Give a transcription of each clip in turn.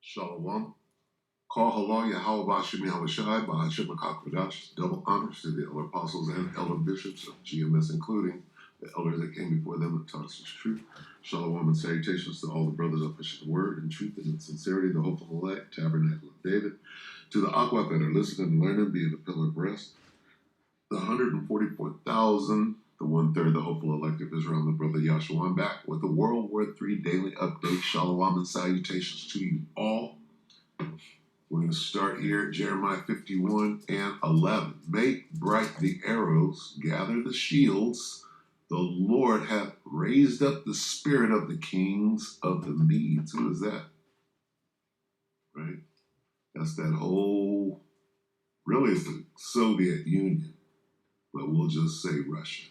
Shalom. Call halal Yahweh Bashim Yahushai Bahashim Akakwadash. Double honors to the elder apostles and elder bishops of GMS, including the elders that came before them and taught us the truth. Shalom and salutations to all the brothers of the word and truth and in sincerity, the hope of elect, tabernacle of David. To the Aquat that are listening and learning, being the pillar of rest. The 144,000, the 1/3, the hopeful elect of Israel, and the brother Yahshua. I'm back with the World War III daily update. Shalom and salutations to you all. We're going to start here at Jeremiah 51 and 11. Make bright the arrows, gather the shields. The Lord hath raised up the spirit of the kings of the Medes. Who is that? Right? That's that whole, really it's the Soviet Union, but we'll just say Russia.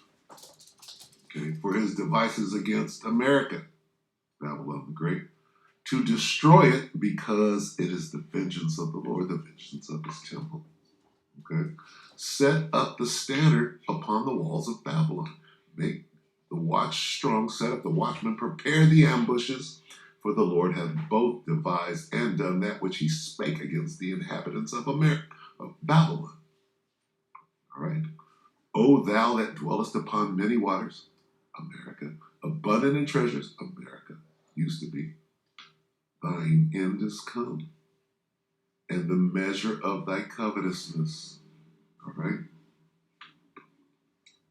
Okay, for his devices against America, Babylon the Great, to destroy it because it is the vengeance of the Lord, the vengeance of his temple. Okay, set up the standard upon the walls of Babylon. Make the watch strong, set up the watchmen, prepare the ambushes, for the Lord hath both devised and done that which he spake against the inhabitants of Babylon. All right. O thou that dwellest upon many waters, America, abundant in treasures, America, used to be. Thine end is come, and the measure of thy covetousness. All right?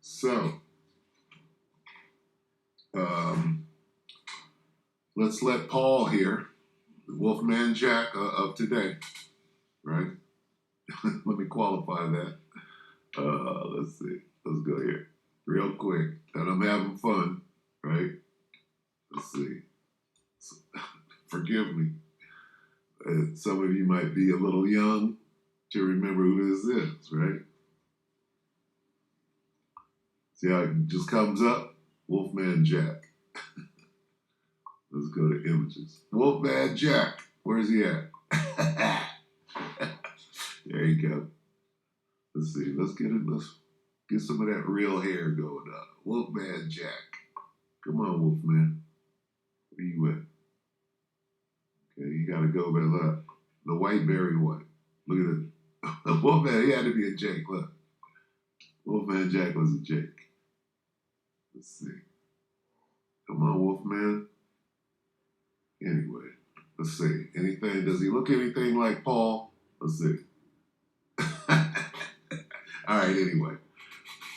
So, let's let Paul here, the Wolfman Jack of today, right? Let me qualify that. Let's see. Let's go here real quick. And I'm having fun, right? Let's see. Forgive me. Some of you might be a little young to remember who this is, right? See how it just comes up? Wolfman Jack. Let's go to images. Wolfman Jack. Where's he at? There you go. Let's see. Let's get it. Let's get some of that real hair going up. Wolfman Jack. Come on, Wolfman. Where you at? Okay, you gotta go by the white berry one. Look at it. The Wolfman, he had to be a Jake. Look. Wolfman Jack was a Jake. Let's see. Come on, Wolfman. Anyway, let's see. Anything? Does he look anything like Paul? Let's see. All right, anyway.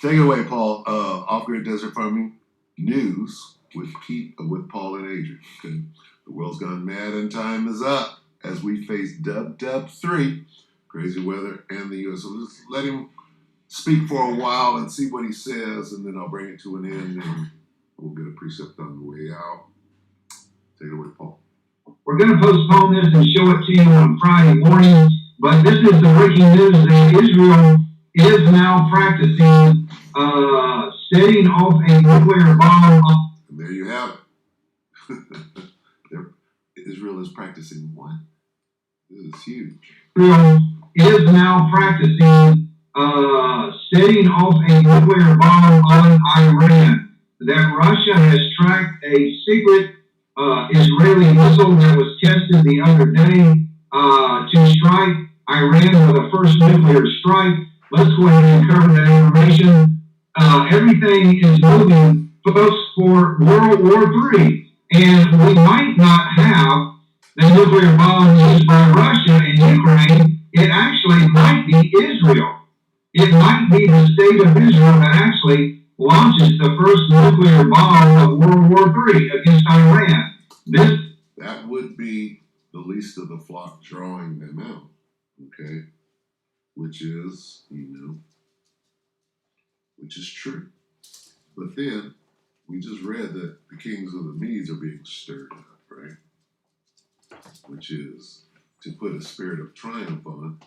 Take it away, Paul. Off-grid desert farming news with Paul and Adrian. Okay. The world's gone mad and time is up as we face WW3, crazy weather, and the U.S. So let's let him speak for a while and see what he says, and then I'll bring it to an end, and we'll get a precept on the way out. Take it away, Paul. We're going to postpone this and show it to you on Friday morning, but this is the breaking news that Israel is now practicing setting off a nuclear bomb. And there you have it. Israel is practicing what? This is huge. Israel is now practicing setting off a nuclear bomb on Iran. That Russia has tracked a secret Israeli missile that was tested the other day to strike Iran with a first nuclear strike. Let's go ahead and cover that information. Everything is moving, folks, for World War III. And we might not have the nuclear bomb used by Russia in Ukraine. It actually might be Israel. It might be the state of Israel that actually launches the first nuclear bomb of World War III against Iran. That would be the least of the flock drawing them out, okay? Which is, which is true. But then, we just read that the kings of the Medes are being stirred up, right? Which is to put a spirit of triumph on,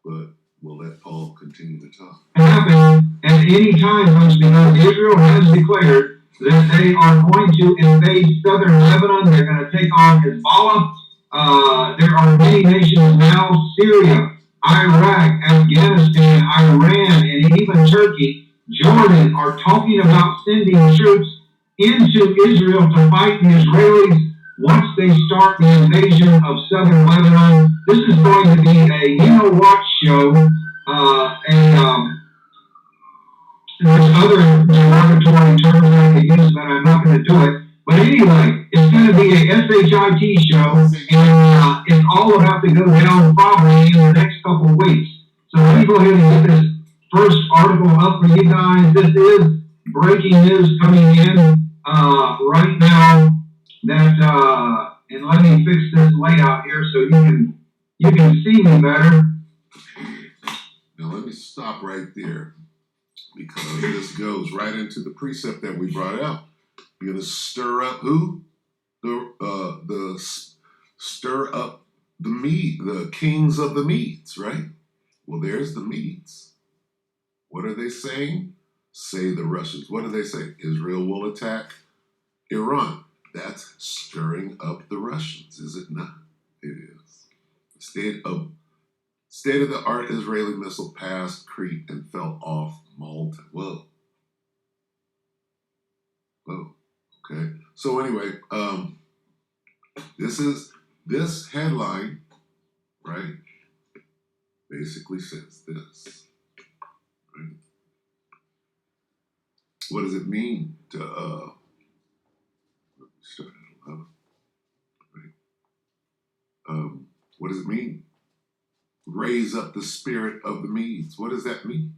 but we'll let Paul continue to talk. Happen at any time, because Israel has declared that they are going to invade southern Lebanon. They're going to take on Hezbollah. There are many nations now, Syria, Iraq, Afghanistan, Iran, and even Turkey, Jordan, are talking about sending troops into Israel to fight the Israelis once they start the invasion of southern Lebanon. This is going to be a you-know-what show, there's other derogatory terms I could use, but I'm not going to do it. But anyway, it's going to be a SHIT show, and it's all about to go down probably in the next couple of weeks. So let me go ahead and get this first article up for you guys. This is breaking news coming in right now. And let me fix this layout here so you can see me better. Now let me stop right there, because this goes right into the precept that we brought out. You're gonna stir up who? Stir up the kings of the Medes, right? Well, there's the Medes. What are they saying? Say the Russians. What do they say? Israel will attack Iran. That's stirring up the Russians, is it not? It is. State-of-the-art Israeli missile passed Crete and fell off Malta. Whoa. Okay. So anyway, this headline, right, basically says this. Right? What does it mean to start at 11? Right? What does it mean? Raise up the spirit of the Medes. What does that mean?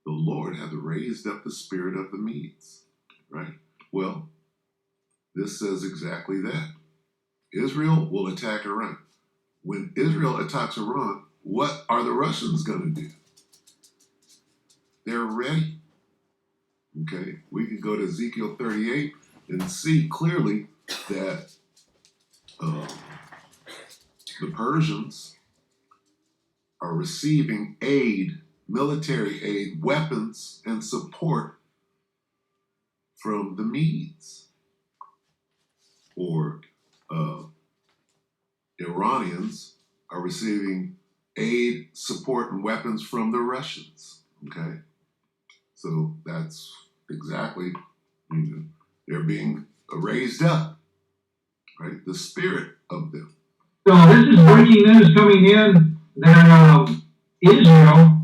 The Lord hath raised up the spirit of the Medes, right? Well, this says exactly that. Israel will attack Iran. When Israel attacks Iran, what are the Russians going to do? They're ready. Okay, we can go to Ezekiel 38 and see clearly that the Persians are receiving aid, military aid, weapons, and support from the Medes, or Iranians are receiving aid, support, and weapons from the Russians. Okay, so that's exactly, they're being raised up, right? The spirit of them. So this is breaking news coming in that Israel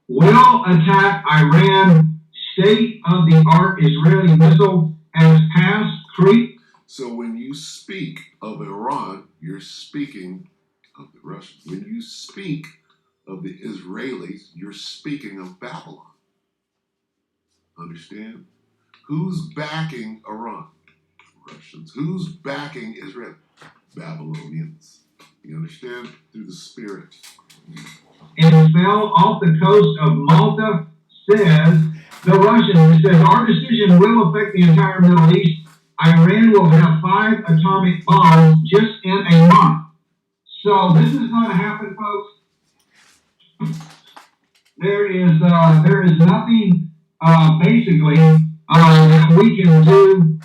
will attack Iran. State-of-the-art Israeli missile has passed Crete. So when you speak of Iran, you're speaking of the Russians. When you speak of the Israelis, you're speaking of Babylon. Understand? Who's backing Iran? Russians. Who's backing Israel? Babylonians. You understand? Through the spirit. And fell off the coast of Malta, says the Russians. It says, our decision will affect the entire Middle East. Iran will have 5 atomic bombs just in a month. So this is going to happen, folks. There is nothing basically that we can do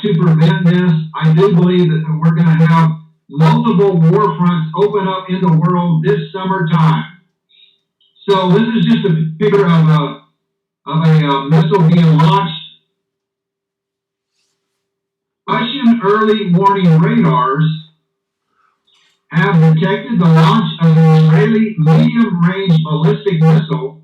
to prevent this. I do believe that we're going to have multiple war fronts open up in the world this summertime. So this is just a picture of a missile being launched. Russian early warning radars have detected the launch of an Israeli medium-range ballistic missile,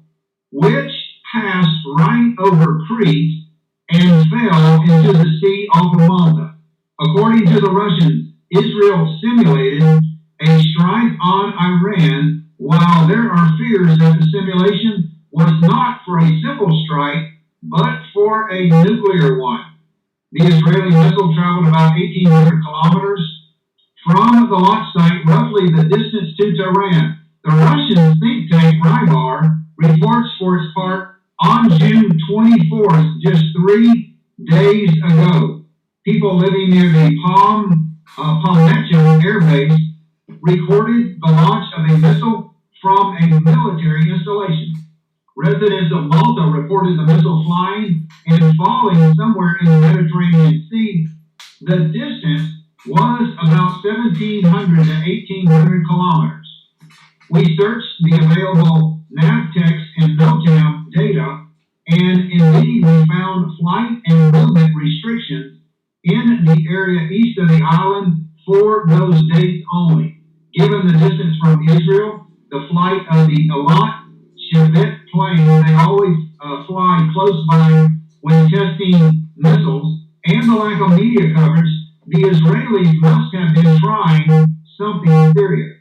which passed right over Crete and fell into the sea off of Malta. According to the Russians, Israel simulated a strike on Iran, while there are fears that the simulation was not for a simple strike, but for a nuclear one. The Israeli missile traveled about 1,800 kilometers from the launch site, roughly the distance to Tehran. The Russian think tank Rybar reports for its part on June 24th, just 3 days ago. People living near the Palmechin Air Base recorded the launch of a missile from a military installation. Residents of Malta reported the missile flying and falling somewhere in the Mediterranean Sea. The distance was about 1,700 to 1,800 kilometers. We searched the available NAVTEX and NOTAM data, and indeed we found flight and movement restrictions in the area east of the island for those dates only. Given the distance from Israel, the flight of the Elat Shevet plane, they always fly close by when testing missiles, and the lack of media coverage, the Israelis must have been trying something serious.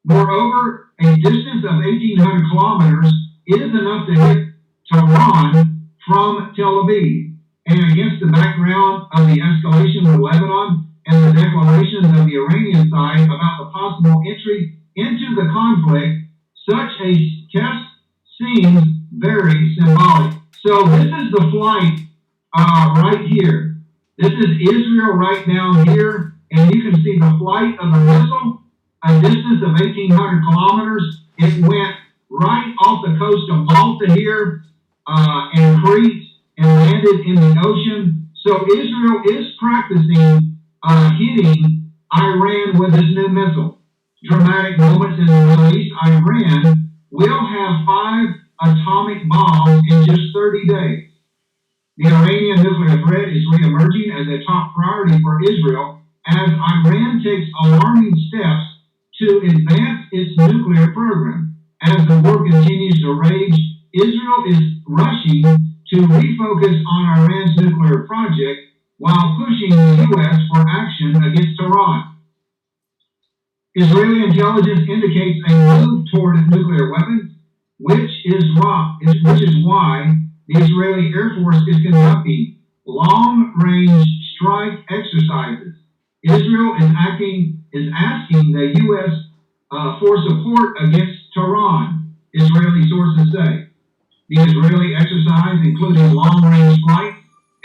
Moreover, a distance of 1,800 kilometers is enough to hit Tehran from Tel Aviv. And against the background of the escalation with Lebanon and the declarations of the Iranian side about the possible entry into the conflict, such a test seems very symbolic. So this is the flight right here. This is Israel right down here, and you can see the flight of the missile, a distance of 1,800 kilometers. It went right off the coast of Malta here and Crete and landed in the ocean. So Israel is practicing hitting Iran with this new missile. Dramatic moments in the Middle East. Iran will have 5 atomic bombs in just 30 days. The Iranian nuclear threat is reemerging as a top priority for Israel as Iran takes alarming steps to advance its nuclear program. As the war continues to rage, Israel is rushing to refocus on Iran's nuclear project while pushing the U.S. for action against Tehran. Israeli intelligence indicates a move toward nuclear weapons, which is why the Israeli Air Force is conducting long-range strike exercises. Israel is asking the U.S. For support against Tehran, Israeli sources say. The Israeli exercise, including long-range flights,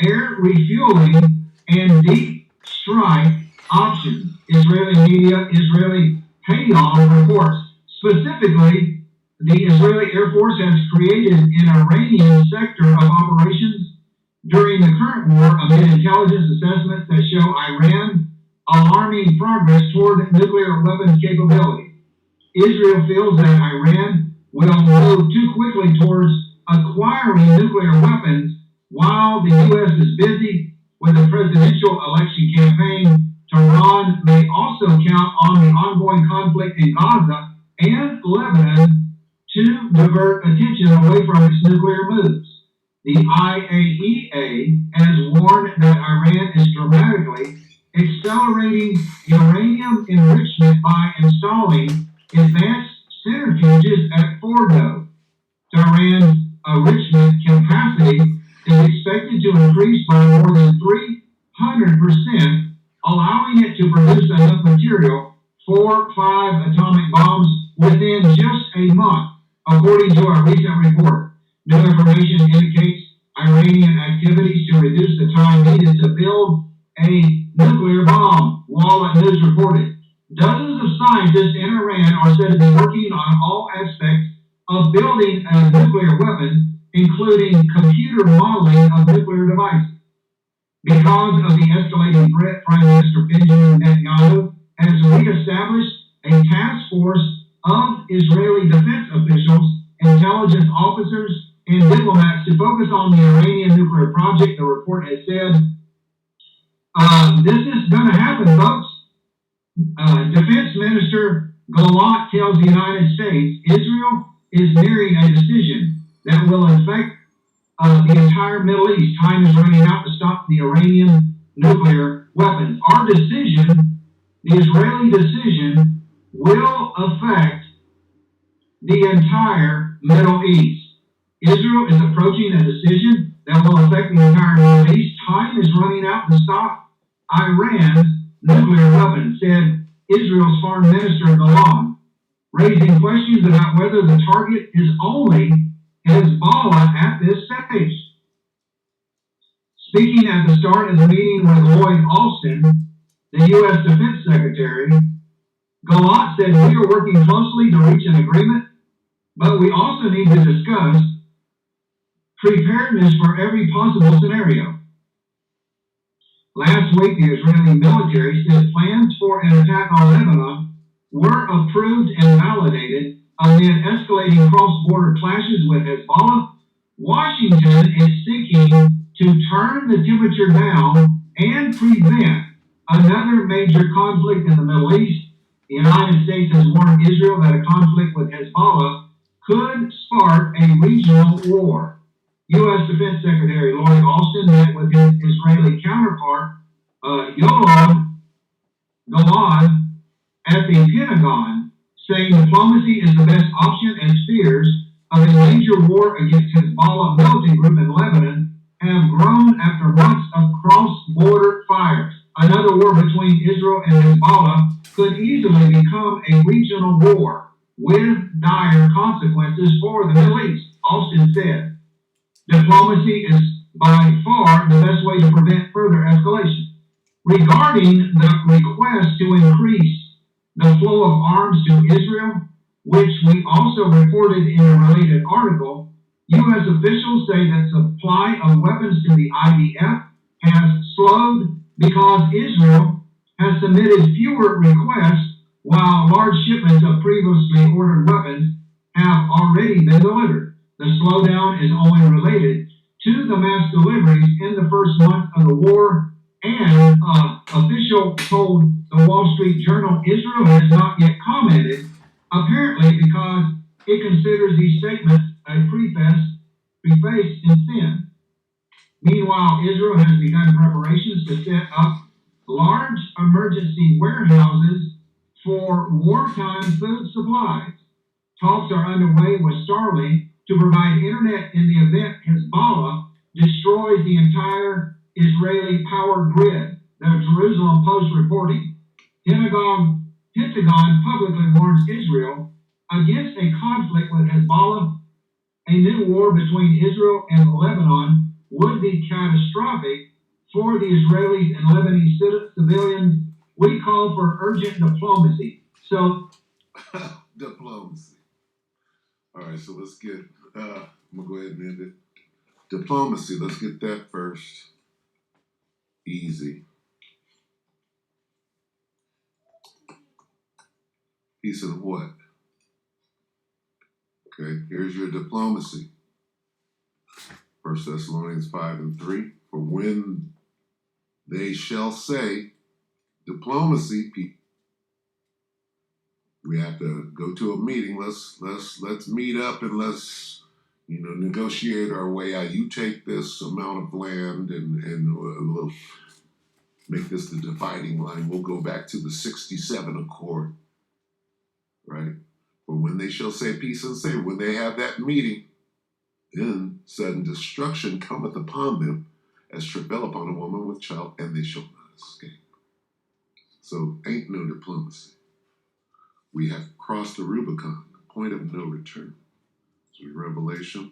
air refueling, and deep strike options. Israeli media, Israeli Hayom reports. Specifically, the Israeli Air Force has created an Iranian sector of operations during the current war amid intelligence assessments that show Iran alarming progress toward nuclear weapons capability. Israel feels that Iran will move too quickly towards acquiring nuclear weapons while the U.S. is busy with the presidential election campaign. Tehran may also count on the ongoing conflict in Gaza and Lebanon to divert attention away from its nuclear moves. The IAEA has warned that Iran is dramatically accelerating uranium enrichment by installing advanced centrifuges at Fordo. Tehran's enrichment capacity is expected to increase by more than 300%, allowing it to produce enough material for 5 atomic bombs within just a month, according to a recent report. New information indicates Iranian activities to reduce the time needed to build a nuclear bomb, Wallet News reported. Dozens of scientists in Iran are said to be working on all aspects of building a nuclear weapon, including computer modeling of nuclear devices. Because of the escalating threat, Prime Minister Benjamin Netanyahu has reestablished a task force of Israeli defense officials, intelligence officers, and diplomats to focus on the Iranian nuclear project, the report has said. This is going to happen, folks. Defense Minister Gallant tells the United States Israel is nearing a decision that will affect the entire Middle East. Time is running out to stop the Iranian nuclear weapons. Our decision, the Israeli decision, will affect the entire Middle East. Israel is approaching a decision that will affect the entire Middle East. Time is running out to stop Iran's nuclear weapons, said Israel's Foreign Minister Gallant, raising questions about whether the target is only Hezbollah at this stage. Speaking at the start of the meeting with Lloyd Austin, the U.S. Defense Secretary, Gallant said, "We are working closely to reach an agreement, but we also need to discuss preparedness for every possible scenario." Last week, the Israeli military said plans for an attack on Lebanon were approved and validated amid escalating cross-border clashes with Hezbollah. Washington is seeking to turn the temperature down and prevent another major conflict in the Middle East. The United States has warned Israel that a conflict with Hezbollah could spark a regional war. U.S. Defense Secretary Lloyd Austin met with his Israeli counterpart, Yoav Galad, at the Pentagon, saying diplomacy is the best option and fears of a major war against Hezbollah militant group in Lebanon have grown after months of cross-border fires. Another war between Israel and Hezbollah could easily become a regional war with dire consequences for the Middle East, Austin said. Diplomacy is by far the best way to prevent further escalation. Regarding the request to increase the flow of arms to Israel, which we also reported in a related article, U.S. officials say that supply of weapons to the IDF has slowed because Israel has submitted fewer requests while large shipments of previously ordered weapons have already been delivered. The slowdown is only related to the mass deliveries in the first month of the war, and official told the Wall Street Journal Israel has not yet commented, apparently because it considers these statements a preface in sin. Meanwhile, Israel has begun preparations to set up large emergency warehouses for wartime food supplies. Talks are underway with Starlink to provide internet in the event Hezbollah destroys the entire Israeli power grid, the Jerusalem Post reporting. Pentagon publicly warns Israel against a conflict with Hezbollah. A new war between Israel and Lebanon would be catastrophic for the Israelis and Lebanese civilians. We call for urgent diplomacy. So, Diplomacy. All right, so let's get, I'm going to go ahead and end it. Diplomacy, let's get that first. Easy. Peace and what? Okay, here's your diplomacy. 1 Thessalonians 5:3. For when they shall say diplomacy, we have to go to a meeting. Let's meet up and let's negotiate our way out. You take this amount of land and we'll make this the dividing line. We'll go back to the 67 Accord, right? For when they shall say peace and say, when they have that meeting, then sudden destruction cometh upon them as travail upon a woman with child, and they shall not escape. So ain't no diplomacy. We have crossed the Rubicon, the point of no return. So Revelation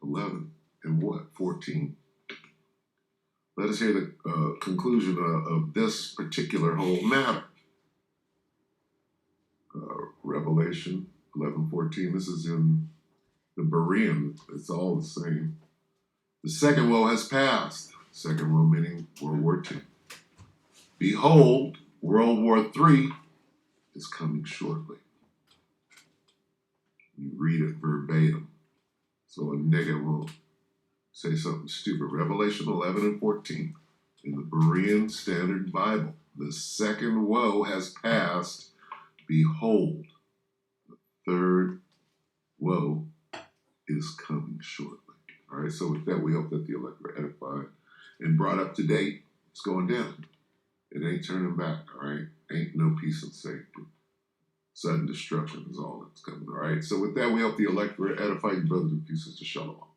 11 and what? 14. Let us hear the conclusion of this particular whole matter. Revelation 11:14. This is in the Berean. It's all the same. The second woe has passed. Second woe meaning World War II. Behold, World War III is coming shortly. You read it verbatim, so a nigga won't say something stupid. Revelation 11 and 14 in the Berean Standard Bible. The second woe has passed. Behold, the third woe is coming shortly. All right, so with that, we hope that the elect were edified and brought up to date. It's going down. It ain't turning back, all right? Ain't no peace and safety. Sudden destruction is all that's coming, all right? So with that, we hope the elect were edified. Brothers and sisters, shalom.